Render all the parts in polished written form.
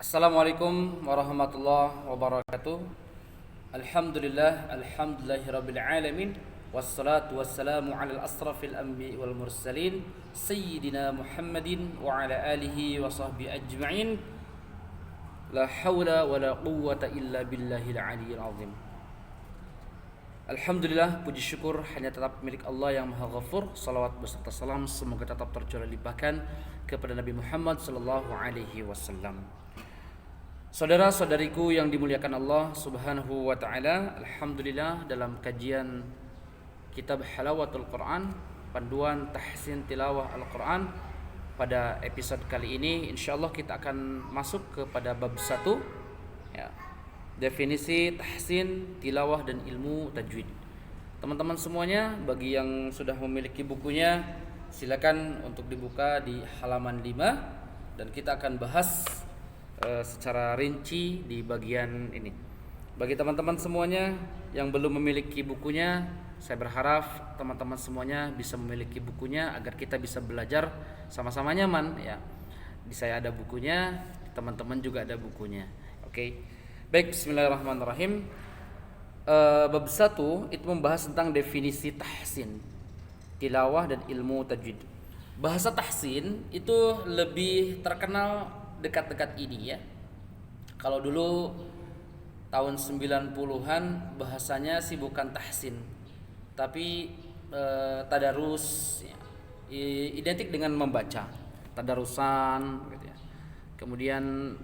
Assalamualaikum warahmatullahi wabarakatuh. Alhamdulillahirabbil alamin. Wassalatu wassalamu ala asrafil anbiya'i wal mursalin sayyidina Muhammadin wa ala alihi wa sahbihi ajma'in. La haula wala quwwata illa billahil aliyyil azim. Alhamdulillah, puji syukur hanya tetap milik Allah yang Maha Ghafur. Salawat beserta salam semoga tetap tercurah limpahkan kepada Nabi Muhammad sallallahu alaihi wasallam. Saudara-saudariku yang dimuliakan Allah Subhanahu wa taala, alhamdulillah dalam kajian kitab Halawatul Quran, panduan tahsin tilawah Al-Quran, pada episode kali ini insyaallah kita akan masuk kepada bab 1 ya. Definisi tahsin tilawah dan ilmu tajwid. Teman-teman semuanya, bagi yang sudah memiliki bukunya, silakan untuk dibuka di halaman 5 dan kita akan bahas secara rinci di bagian ini. Bagi teman-teman semuanya yang belum memiliki bukunya, saya berharap teman-teman semuanya bisa memiliki bukunya agar kita bisa belajar sama-sama nyaman ya. Di saya ada bukunya, teman-teman juga ada bukunya. Oke. Baik, bismillahirrahmanirrahim. Bab 1 itu membahas tentang definisi tahsin, tilawah dan ilmu tajwid. Bahasa tahsin itu lebih terkenal dekat-dekat ini ya. Kalau dulu tahun 90-an bahasanya sih bukan tahsin, tapi tadarus ya. Identik dengan membaca, tadarusan gitu ya. Kemudian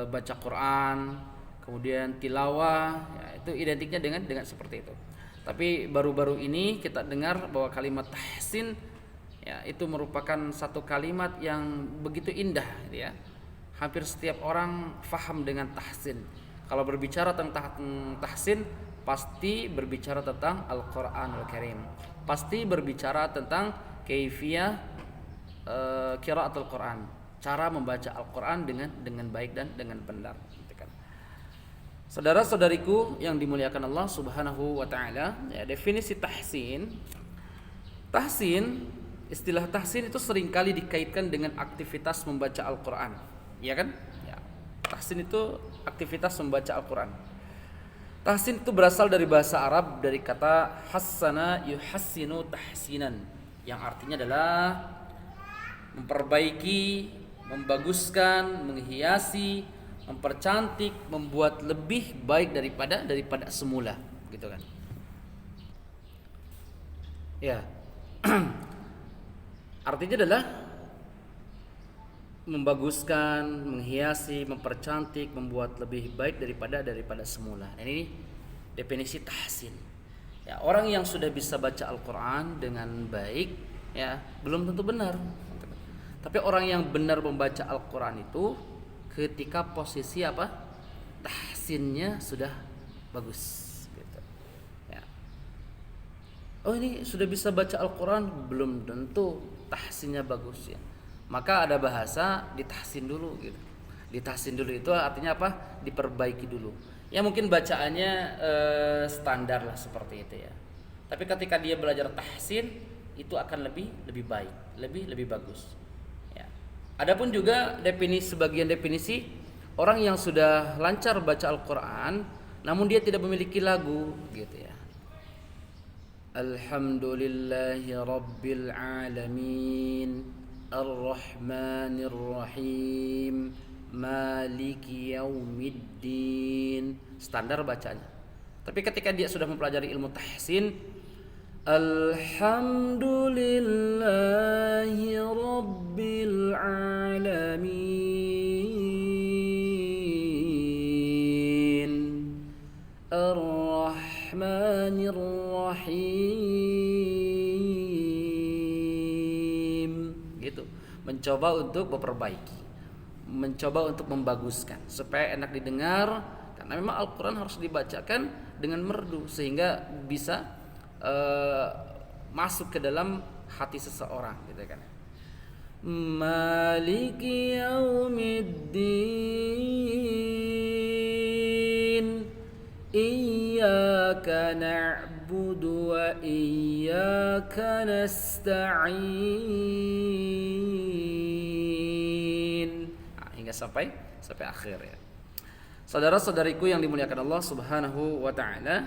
baca Quran, kemudian tilawah ya, itu identiknya dengan seperti itu. Tapi baru-baru ini kita dengar bahwa kalimat tahsin ya, itu merupakan satu kalimat yang begitu indah gitu ya. Hampir setiap orang faham dengan tahsin. Kalau berbicara tentang tahsin, pasti berbicara tentang Al-Qur'anul Karim. Pasti berbicara tentang kaifiyah qiraatul Qur'an, cara membaca Al-Qur'an dengan baik dan dengan benar gitu kan. Saudara-saudariku yang dimuliakan Allah Subhanahu wa taala, ya, definisi tahsin. Istilah tahsin itu seringkali dikaitkan dengan aktivitas membaca Al-Quran, ya kan? Ya. Tahsin itu aktivitas membaca Al-Quran. Tahsin itu berasal dari bahasa Arab, dari kata hassana yuhassinu tahsinan, yang artinya adalah memperbaiki, membaguskan, menghiasi, mempercantik, membuat lebih baik daripada semula, gitu kan? Ya. Artinya adalah membaguskan, menghiasi, mempercantik, membuat lebih baik daripada semula. Dan ini definisi tahsin. Ya, orang yang sudah bisa baca Al-Qur'an dengan baik ya, belum tentu benar. Tapi orang yang benar membaca Al-Qur'an itu ketika posisi apa? Tahsinnya sudah bagus. Oh, ini sudah bisa baca Al-Quran, belum tentu tahsinnya bagus ya. Maka ada bahasa ditahsin dulu gitu. Ditahsin dulu itu artinya apa? Diperbaiki dulu. Ya mungkin bacaannya standar lah seperti itu ya. Tapi ketika dia belajar tahsin, itu akan lebih baik, lebih bagus. Ya. Adapun juga sebagian definisi orang yang sudah lancar baca Al-Quran, namun dia tidak memiliki lagu gitu ya. Alhamdulillahi Rabbil Alamin, Ar-Rahmanir Rahim, Maliki Yaumiddin. Standar bacanya. Tapi ketika dia sudah mempelajari ilmu tahsin, Alhamdulillahi Rabbil Alamin, Ar-Rahmanir Rahim, gitu. Mencoba untuk memperbaiki, mencoba untuk membaguskan supaya enak didengar, karena memang Al-Quran harus dibacakan dengan merdu sehingga bisa masuk ke dalam hati seseorang gitu kan. Maliki Yaumiddin, Iyyaka na'budu wa iyyaka nasta'in. Hingga sampai sampai akhir ya. Saudara-saudariku yang dimuliakan Allah Subhanahu wa taala,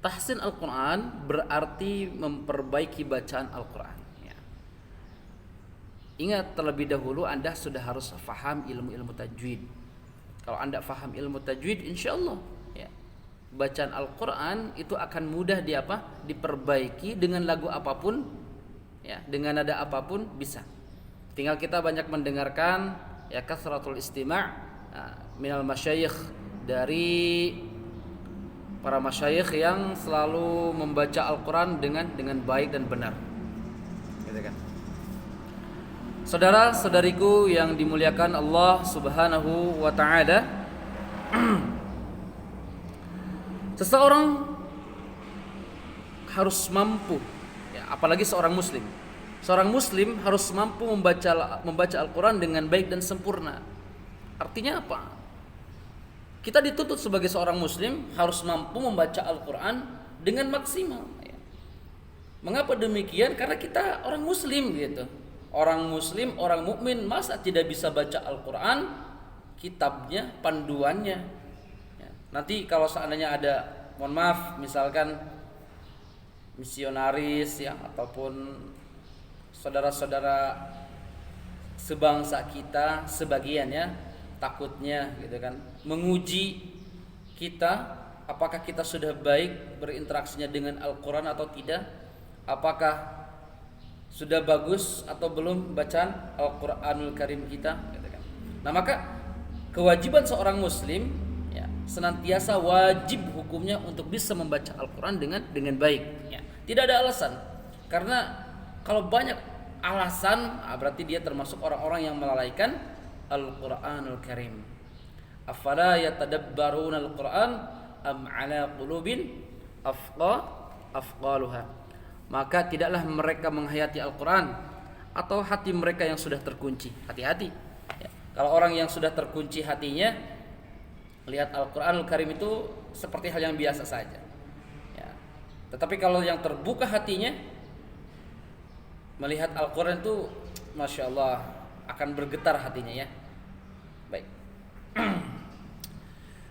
tahsin Al-Qur'an berarti memperbaiki bacaan Al-Qur'an ya. Ingat, terlebih dahulu Anda sudah harus faham ilmu-ilmu tajwid. Kalau Anda faham ilmu tajwid, insyaallah ya, bacaan Al-Qur'an itu akan mudah diperbaiki dengan lagu apapun ya, dengan nada apapun bisa. Tinggal kita banyak mendengarkan ya, kasratul istima' minal masyayikh, dari para masyayikh yang selalu membaca Al-Qur'an dengan baik dan benar. Gitu kan. Saudara-saudariku yang dimuliakan Allah Subhanahu wa taala, seseorang harus mampu ya, apalagi seorang muslim. Seorang muslim harus mampu membaca Al-Qur'an dengan baik dan sempurna. Artinya apa? Kita dituntut sebagai seorang muslim harus mampu membaca Al-Qur'an dengan maksimal ya. Mengapa demikian? Karena kita orang muslim gitu. Orang muslim, orang mukmin, masa tidak bisa baca Al-Qur'an, kitabnya, panduannya ya. Nanti kalau seandainya ada, mohon maaf, misalkan misionaris ya, ataupun saudara-saudara sebangsa kita sebagian ya, takutnya gitu kan, menguji kita apakah kita sudah baik berinteraksinya dengan Al-Qur'an atau tidak, apakah sudah bagus atau belum bacaan Al-Qur'anul Karim kita gitu kan. Nah, maka kewajiban seorang muslim ya, senantiasa wajib hukumnya untuk bisa membaca Al-Qur'an dengan baik ya. Tidak ada alasan, karena kalau banyak alasan berarti dia termasuk orang-orang yang melalaikan Al-Qur'anul Karim. Afala yatadabbaruna Al-Qur'an am ala qulubin afqaluha. Maka tidaklah mereka menghayati Al-Qur'an atau hati mereka yang sudah terkunci. Hati-hati ya. Kalau orang yang sudah terkunci hatinya, lihat Al-Qur'anul Karim itu seperti hal yang biasa saja ya. Tetapi kalau yang terbuka hatinya, melihat Al-Qur'an itu Masya Allah akan bergetar hatinya ya. Baik.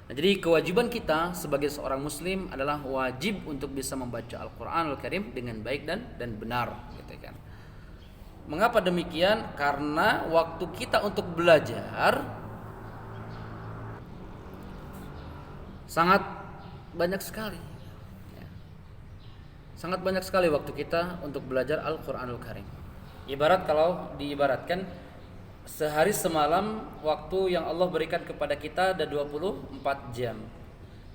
Nah, jadi kewajiban kita sebagai seorang muslim adalah wajib untuk bisa membaca Al-Qur'anul Karim dengan baik dan benar gitu kan. Mengapa demikian? Karena waktu kita untuk belajar sangat banyak sekali. Sangat banyak sekali waktu kita untuk belajar Al-Qur'anul Karim. Ibarat, kalau diibaratkan, sehari semalam waktu yang Allah berikan kepada kita ada 24 jam.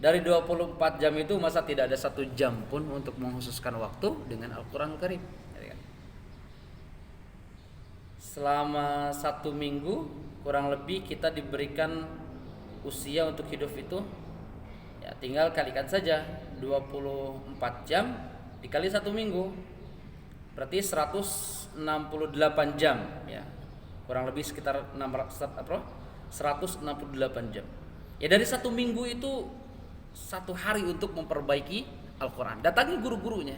Dari 24 jam itu masa tidak ada 1 jam pun untuk mengkhususkan waktu dengan Al-Qur'anul Karim. Selama 1 minggu kurang lebih kita diberikan usia untuk hidup itu ya, tinggal kalikan saja 24 jam dikali 1 minggu, berarti 168 jam ya. Kurang lebih sekitar 168 jam. Ya, dari 1 minggu itu 1 hari untuk memperbaiki Al-Qur'an. Datangi guru-gurunya.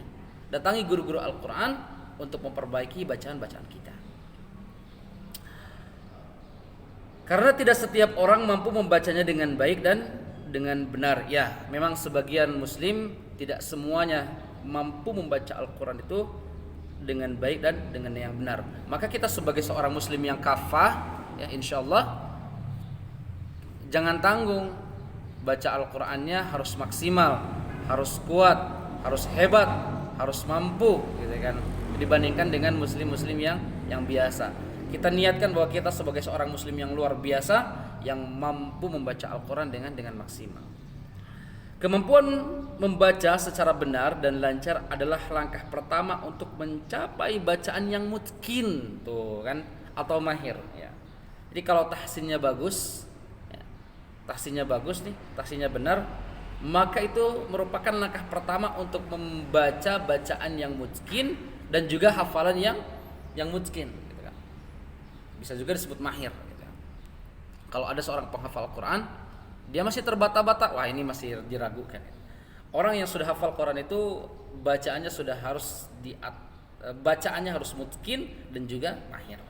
Datangi guru-guru Al-Qur'an untuk memperbaiki bacaan-bacaan kita. Karena tidak setiap orang mampu membacanya dengan baik dan dengan benar. Ya, memang sebagian muslim tidak semuanya mampu membaca Al-Qur'an itu dengan baik dan dengan yang benar. Maka kita sebagai seorang muslim yang kafah ya, insyaallah jangan tanggung, baca Al-Qur'annya harus maksimal, harus kuat, harus hebat, harus mampu gitu kan, dibandingkan dengan muslim-muslim yang biasa. Kita niatkan bahwa kita sebagai seorang muslim yang luar biasa yang mampu membaca Al-Qur'an dengan maksimal. Kemampuan membaca secara benar dan lancar adalah langkah pertama untuk mencapai bacaan yang mutqin, tuh kan, atau mahir ya. Jadi kalau tahsinnya bagus ya, tahsinnya benar, maka itu merupakan langkah pertama untuk membaca bacaan yang mutqin dan juga hafalan yang mutqin gitu kan. Bisa juga disebut mahir gitu. Kalau ada seorang penghafal Quran, dia masih terbata-bata, wah ini masih diragukan. Orang yang sudah hafal Quran itu bacaannya sudah harus bacaannya harus mutqin dan juga mahir.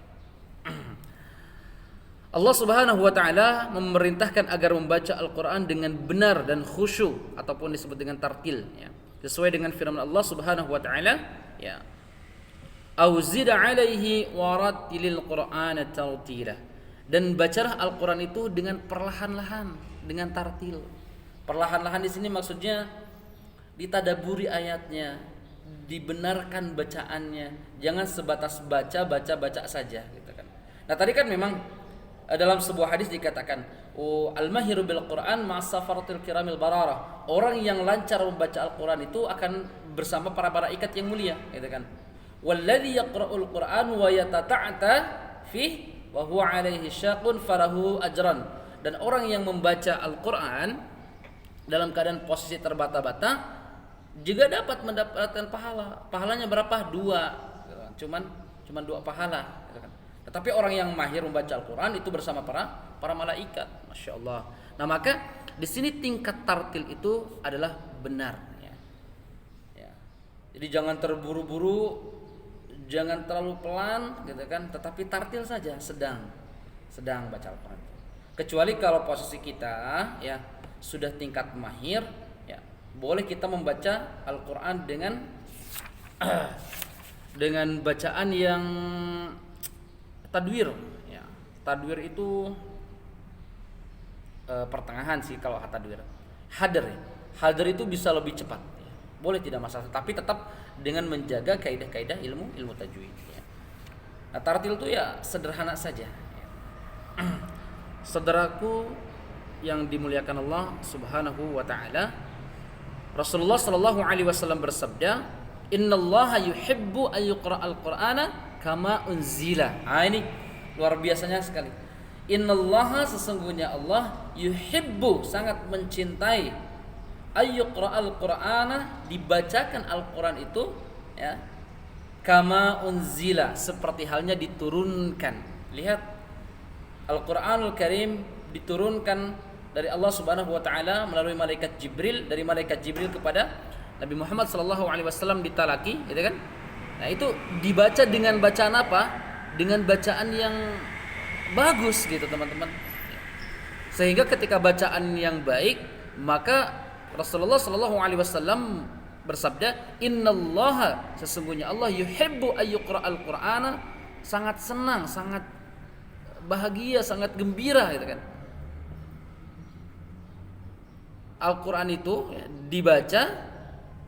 Allah Subhanahu wa taala memerintahkan agar membaca Al-Qur'an dengan benar dan khusyuk ataupun disebut dengan tartil ya. Sesuai dengan firman Allah Subhanahu wa taala ya. Auzid 'alaihi warattilil Qur'ana tartila. Dan bacalah Al-Qur'an itu dengan perlahan-lahan, dengan tartil. Perlahan-lahan di sini maksudnya ditadaburi ayatnya, dibenarkan bacaannya, jangan sebatas baca saja gitu kan. Nah, tadi kan memang dalam sebuah hadis dikatakan, al-mahiru bil Qur'an ma'as safaratil kiramil bararah. Orang yang lancar membaca Al-Qur'an itu akan bersama para malaikat yang mulia, gitu kan. Walladzi yaqra'ul Qur'an wa yatata'ata fi wa huwa 'alaihi syaqun falahu ajran. Dan orang yang membaca Al-Qur'an dalam keadaan posisi terbata-bata juga dapat mendapatkan pahala. Pahalanya berapa? 2. Cuman 2 pahala, gitu kan. Tetapi orang yang mahir membaca Al-Qur'an itu bersama para malaikat, Masya Allah. Nah, maka di sini tingkat tartil itu adalah benar ya. Ya. Jadi jangan terburu-buru, jangan terlalu pelan gitu kan, tetapi tartil saja, sedang baca Al-Qur'an. Kecuali kalau posisi kita ya sudah tingkat mahir ya, boleh kita membaca Al-Qur'an dengan dengan bacaan yang tadwir ya. Tadwir itu pertengahan sih kalau tadwir. Hadar ya. Hadar itu bisa lebih cepat ya. Boleh, tidak masalah, tapi tetap dengan menjaga kaidah-kaidah ilmu tajwid ya. Nah, tartil itu ya sederhana saja ya. Saudaraku yang dimuliakan Allah Subhanahu wa taala, Rasulullah sallallahu alaihi wasallam bersabda, "Innallaha yuhibbu an yuqra'al Qur'ana kama unzila." Ini luar biasanya sekali. Innallaha, sesungguhnya Allah, yuhibbu, sangat mencintai, ayyuqra'al Qur'ana, dibacakan Al-Qur'an itu ya, kama unzila, seperti halnya diturunkan. Lihat, Al-Qur'anul Karim diturunkan dari Allah Subhanahu wa taala melalui malaikat Jibril, dari malaikat Jibril kepada Nabi Muhammad sallallahu alaihi wasallam ditalaki, gitu kan? Nah, itu dibaca dengan bacaan apa? Dengan bacaan yang bagus gitu, teman-teman. Sehingga ketika bacaan yang baik, maka Rasulullah sallallahu alaihi wasallam bersabda, "Innallaha", sesungguhnya Allah, "yuhibbu ayyuqra'al Qur'ana", sangat senang, sangat bahagia, sangat gembira gitu kan. Al-Qur'an itu ya, dibaca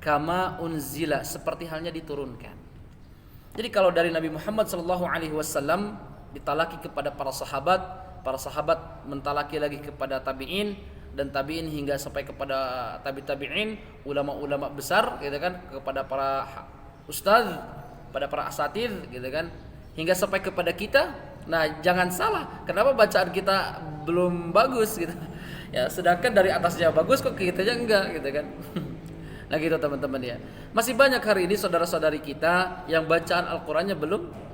kama unzila, seperti halnya diturunkan. Jadi kalau dari Nabi Muhammad sallallahu alaihi wasallam ditalaki kepada para sahabat mentalaki lagi kepada tabi'in, dan tabi'in hingga sampai kepada tabi'in, ulama-ulama besar gitu kan, kepada para ustaz, pada para asatidz gitu kan, hingga sampai kepada kita. Nah, jangan salah, kenapa bacaan kita belum bagus gitu. Ya, sedangkan dari atasnya bagus kok kitanya enggak gitu kan. Nah gitu teman-teman ya. Masih banyak hari ini saudara-saudari kita yang bacaan Al-Qur'annya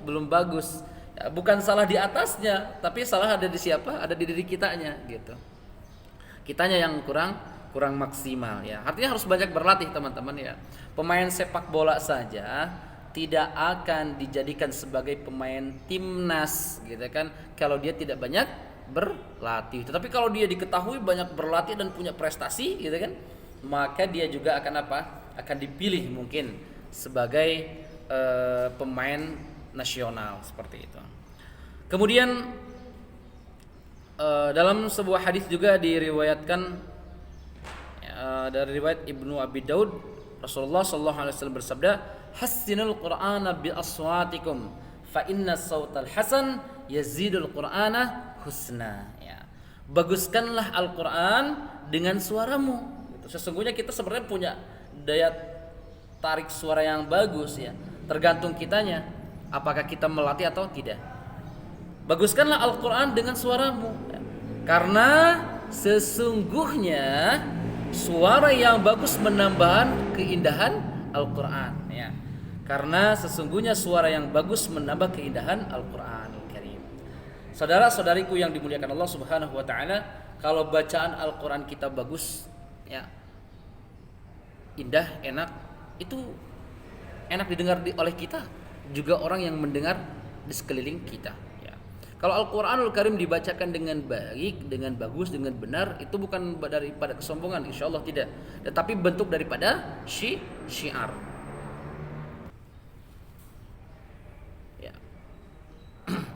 belum bagus. Ya, bukan salah di atasnya, tapi salah ada di siapa? Ada di diri kitanya gitu. Kitanya yang kurang maksimal ya. Artinya harus banyak berlatih teman-teman ya. Pemain sepak bola saja tidak akan dijadikan sebagai pemain timnas gitu kan kalau dia tidak banyak berlatih. Tetapi kalau dia diketahui banyak berlatih dan punya prestasi gitu kan, maka dia juga akan apa? Akan dipilih mungkin sebagai pemain nasional seperti itu. Kemudian dalam sebuah hadis juga diriwayatkan dari riwayat Ibnu Abi Daud, Rasulullah sallallahu alaihi wasallam bersabda, "Hassinul Qur'ana bi aswatikum fa inna sautal hasan yazidul Qur'ana husna." Ya. Baguskanlah Al-Qur'an dengan suaramu. Sesungguhnya kita sebenarnya punya daya tarik suara yang bagus ya. Tergantung kitanya apakah kita melatih atau tidak. Baguskanlah Al-Qur'an dengan suaramu ya. Karena sesungguhnya suara yang bagus menambah keindahan Al-Qur'an ya. Karena sesungguhnya suara yang bagus menambah keindahan Al-Qur'anul Karim. Saudara-saudariku yang dimuliakan Allah Subhanahu wa taala, kalau bacaan Al-Qur'an kita bagus ya, indah, enak, itu enak didengar oleh kita, juga orang yang mendengar di sekeliling kita ya. Kalau Al-Qur'anul Karim dibacakan dengan baik, dengan bagus, dengan benar, itu bukan daripada kesombongan, insyaallah tidak. Tetapi bentuk daripada syiar. Ya.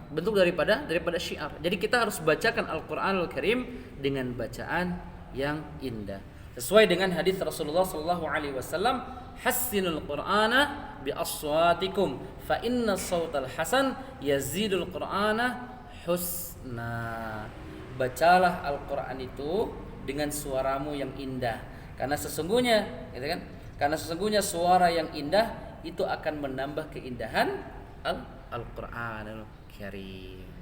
Bentuk daripada syiar. Jadi kita harus bacakan Al-Qur'anul Karim dengan bacaan yang indah. Sesuai dengan hadis Rasulullah sallallahu alaihi wasallam, "Hassinul Qur'ana bi aswatikum fa inna sawtal hasan yazidul Qur'ana husna." Bacalah Al-Qur'an itu dengan suaramu yang indah. Karena sesungguhnya, gitu kan? Karena sesungguhnya suara yang indah itu akan menambah keindahan Al-Qur'anul Karim.